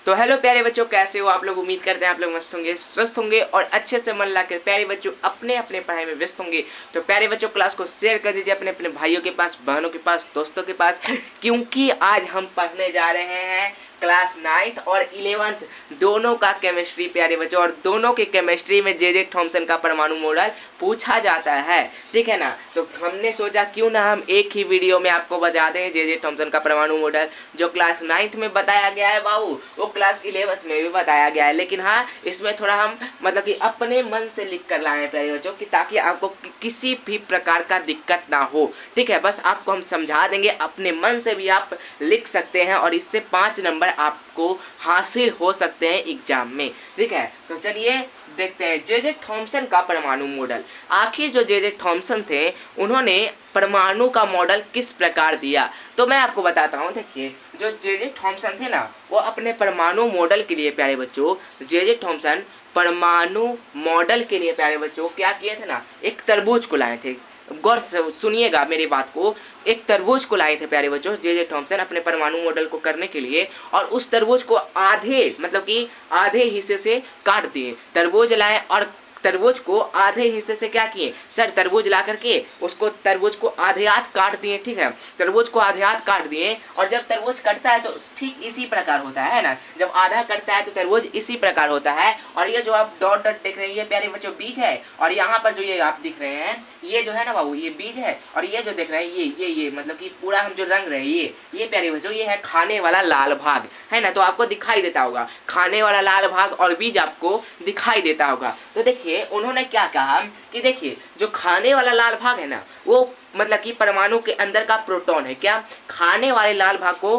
तो हेलो प्यारे बच्चों, कैसे हो आप लोग। उम्मीद करते हैं आप लोग मस्त होंगे, स्वस्थ होंगे और अच्छे से मन लाकर प्यारे बच्चों अपने अपने पढ़ाई में व्यस्त होंगे। तो प्यारे बच्चों क्लास को शेयर कर दीजिए अपने अपने भाइयों के पास, बहनों के पास, दोस्तों के पास, क्योंकि आज हम पढ़ने जा रहे हैं क्लास 9th और 11th दोनों का केमिस्ट्री प्यारे बच्चों। और दोनों के केमिस्ट्री में जे थॉमसन का परमाणु मॉडल पूछा जाता है, ठीक है ना। तो हमने सोचा क्यों ना हम एक ही वीडियो में आपको बता दें जे थॉमसन का परमाणु मॉडल। जो क्लास 9th में बताया गया है बाबू, वो क्लास 11th में भी बताया गया है, लेकिन हाँ इसमें थोड़ा हम मतलब कि अपने मन से लिख कर लाए हैं प्यारे बच्चों कि ताकि आपको किसी भी प्रकार का दिक्कत ना हो, ठीक है। बस आपको हम समझा देंगे, अपने मन से भी आप लिख सकते हैं और इससे 5 नंबर आपको हासिल हो सकते हैं एग्जाम में, ठीक है। तो चलिए देखते हैं जे थॉमसन का परमाणु मॉडल। आखिर जो जे थॉमसन थे उन्होंने परमाणु का मॉडल किस प्रकार दिया, तो मैं आपको बताता हूँ। देखिए जो जे थॉमसन थे ना, वो अपने परमाणु मॉडल के लिए प्यारे बच्चों, जे थॉमसन परमाणु मॉडल के लिए प्यारे बच्चों क्या किए थे ना, एक तरबूज को लाए थे। गौर से सुनिएगा मेरी बात को, एक तरबूज को लाए थे प्यारे बच्चों जे थॉमसन अपने परमाणु मॉडल को करने के लिए। और उस तरबूज को आधे मतलब कि आधे हिस्से से काट दिए। तरबूज लाए और तरबूज को आधे हिस्से से क्या किए सर, तरबूज ला करके उसको तरबूज को आधे हाथ काट दिए, ठीक है। तरबूज को आधे हाथ काट दिए और जब तरबूज कटता है तो ठीक इसी प्रकार होता है ना, जब आधा कटता है तो तरबूज इसी प्रकार होता है। और ये जो आप डॉट डॉट देख रहे हैं ये प्यारे बच्चों बीज है, और यहाँ पर जो ये आप दिख रहे हैं ये जो है ना बाबू ये बीज है, और ये जो देख रहे हैं ये मतलब कि पूरा हम जो रंग रहे हैं ये प्यारे बच्चों ये है खाने वाला लाल भाग, है ना। तो आपको दिखाई देता होगा खाने वाला लाल भाग और बीज आपको दिखाई देता होगा। तो देखिए उन्होंने क्या कहा कि देखिए जो खाने वाला लाल भाग है ना, वो मतलब कि परमाणु के अंदर का प्रोटॉन है। क्या खाने वाले लाल भाग को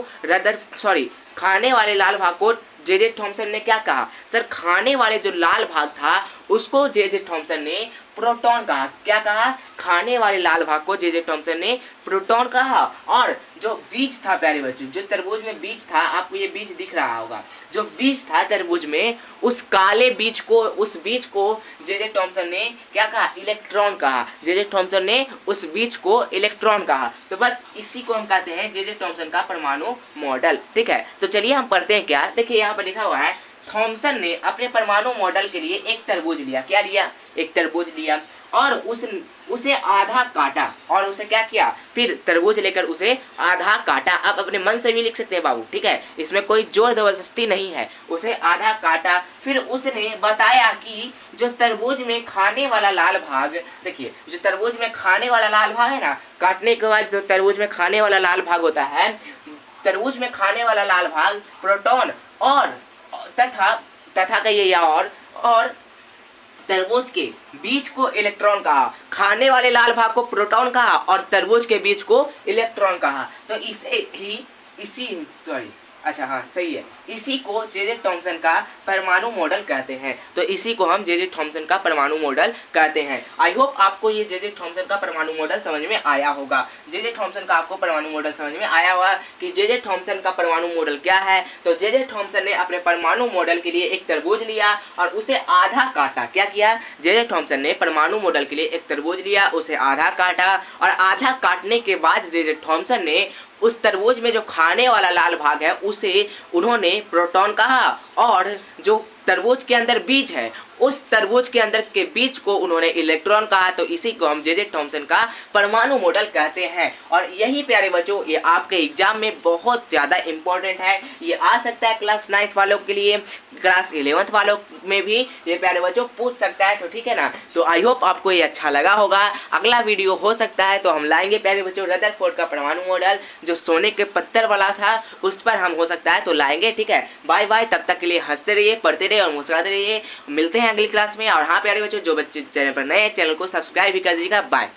खाने वाले लाल भाग को जे थॉमसन ने क्या कहा सर, खाने वाले जो लाल भाग था उसको जे थॉमसन ने प्रोटॉन कहा। क्या कहा, खाने वाले लाल भाग को जे थॉमसन ने प्रोटॉन कहा। और जो बीज था प्यारे बच्चों, जो तरबूज में बीज था, आपको ये बीज दिख रहा होगा, जो बीज था तरबूज में, उस काले बीज को, उस बीज को जे थॉमसन ने क्या कहा, इलेक्ट्रॉन कहा। जे थॉमसन ने उस बीज को इलेक्ट्रॉन कहा। तो बस इसी को हम कहते हैं जे थॉमसन का परमाणु मॉडल, ठीक है। तो चलिए हम पढ़ते हैं क्या। देखिए यहाँ पर लिखा हुआ है थॉमसन ने अपने परमाणु मॉडल के लिए एक तरबूज लिया। क्या लिया, एक तरबूज लिया और उसे आधा काटा। और उसे क्या किया, फिर तरबूज लेकर उसे आधा काटा। आप अपने मन से भी लिख सकते हैं बाबू, ठीक है, इसमें कोई जोर जबरदस्ती नहीं है। उसे आधा काटा, फिर उसने बताया कि जो तरबूज में खाने वाला लाल भाग, देखिए जो तरबूज में खाने वाला लाल भाग है ना, काटने के बाद जो तरबूज में खाने वाला लाल भाग होता है, तरबूज में खाने वाला लाल भाग प्रोटॉन और तथा कहिए और तरबूज के बीज को इलेक्ट्रॉन कहा। खाने वाले लाल भाग को प्रोटॉन कहा और तरबूज के बीज को इलेक्ट्रॉन कहा। तो इसी को जे थॉमसन का परमाणु मॉडल कहते हैं। तो इसी को हम जे थॉमसन का परमाणु मॉडल कहते हैं। आई होप आपको ये जे थॉमसन का परमाणु मॉडल समझ में आया होगा। जे थॉमसन का आपको परमाणु मॉडल समझ में आया होगा कि जे थॉमसन का परमाणु मॉडल क्या है। तो जे थॉमसन ने अपने परमाणु मॉडल के लिए एक तरबूज लिया और उसे आधा काटा। क्या किया, जे थॉमसन ने परमाणु मॉडल के लिए एक तरबूज लिया, उसे आधा काटा और आधा काटने के बाद जे थॉमसन ने उस तरबूज में जो खाने वाला लाल भाग है उसे उन्होंने प्रोटॉन कहा, और जो तरबूज के अंदर बीज है उस तरबूज के अंदर के बीज को उन्होंने इलेक्ट्रॉन कहा। तो इसी को हम जे थॉमसन का परमाणु मॉडल कहते हैं। और यही प्यारे बच्चों ये आपके एग्जाम में बहुत ज़्यादा इंपॉर्टेंट है। ये आ सकता है क्लास 9th वालों के लिए, क्लास 11th वालों में भी ये प्यारे बच्चों पूछ सकता है। तो ठीक है ना, तो आई होप आपको ये अच्छा लगा होगा। अगला वीडियो हो सकता है तो हम लाएंगे प्यारे बच्चों रदरफोर्ड का परमाणु मॉडल, जो सोने के पत्थर वाला था उस पर हम हो सकता है तो लाएंगे, ठीक है। बाय बाय, तब तक के लिए हंसते रहिए, पढ़ते रहिए और मुस्कुराते रहिए। मिलते हैं अगली क्लास में। और हाँ प्यारे बच्चों, जो बच्चे चैनल पर नए हैं चैनल को सब्सक्राइब भी कर दीजिएगा। बाय।